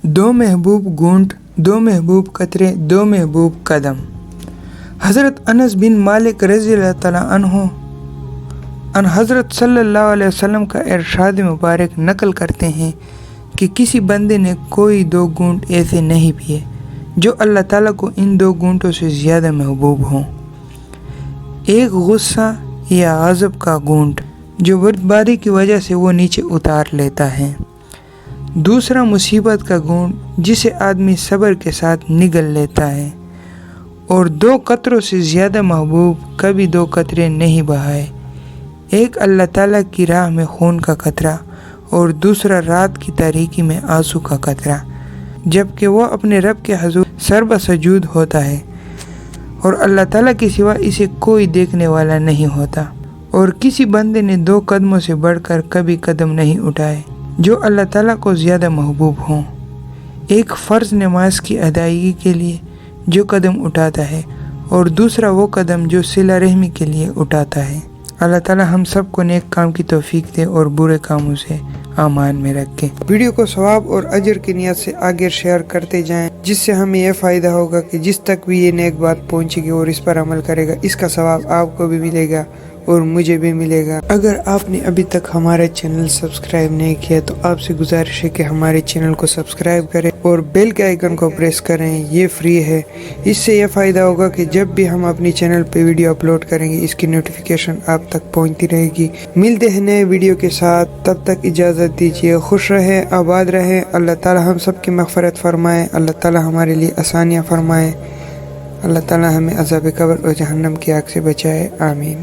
دو محبوب گونٹ، دو محبوب قطرے، دو محبوب قدم۔ حضرت انس بن مالک رضی اللہ تعالیٰ عنہ ان حضرت صلی اللہ علیہ وسلم کا ارشاد مبارک نقل کرتے ہیں کہ کسی بندے نے کوئی دو گھونٹ ایسے نہیں پیے جو اللہ تعالیٰ کو ان دو گھونٹوں سے زیادہ محبوب ہوں۔ ایک غصہ یا غضب کا گھونٹ جو بربادی کی وجہ سے وہ نیچے اتار لیتا ہے، دوسرا مصیبت کا گھونٹ جسے آدمی صبر کے ساتھ نگل لیتا ہے، اور دو قطروں سے زیادہ محبوب کبھی دو قطرے نہیں بہائے، ایک اللہ تعالیٰ کی راہ میں خون کا قطرہ اور دوسرا رات کی تاریکی میں آنسو کا قطرہ، جبکہ وہ اپنے رب کے حضور سربسجود ہوتا ہے اور اللہ تعالیٰ کے سوا اسے کوئی دیکھنے والا نہیں ہوتا، اور کسی بندے نے دو قدموں سے بڑھ کر کبھی قدم نہیں اٹھائے جو اللہ تعالیٰ کو زیادہ محبوب ہوں، ایک فرض نماز کی ادائیگی کے لیے جو قدم اٹھاتا ہے اور دوسرا وہ قدم جو صلہ رحمی کے لیے اٹھاتا ہے۔ اللہ تعالیٰ ہم سب کو نیک کام کی توفیق دے اور برے کاموں سے امان میں رکھے۔ ویڈیو کو ثواب اور اجر کی نیت سے آگے شیئر کرتے جائیں، جس سے ہمیں یہ فائدہ ہوگا کہ جس تک بھی یہ نیک بات پہنچے گی اور اس پر عمل کرے گا، اس کا ثواب آپ کو بھی ملے گا اور مجھے بھی ملے گا۔ اگر آپ نے ابھی تک ہمارا چینل سبسکرائب نہیں کیا تو آپ سے گزارش ہے کہ ہمارے چینل کو سبسکرائب کریں اور بیل کے آئیکن کو پریس کریں، یہ فری ہے۔ اس سے یہ فائدہ ہوگا کہ جب بھی ہم اپنی چینل پہ ویڈیو اپلوڈ کریں گے، اس کی نوٹیفیکیشن آپ تک پہنچتی رہے گی۔ ملتے ہیں نئے ویڈیو کے ساتھ، تب تک اجازت دیجیے۔ خوش رہیں، آباد رہیں، اللہ تعالی ہم سب کی مغفرت فرمائے، اللہ تعالی ہمارے لیے آسانیاں فرمائے، اللہ تعالی ہمیں عذاب قبر اور جہنم کی آگ سے بچائے، آمین۔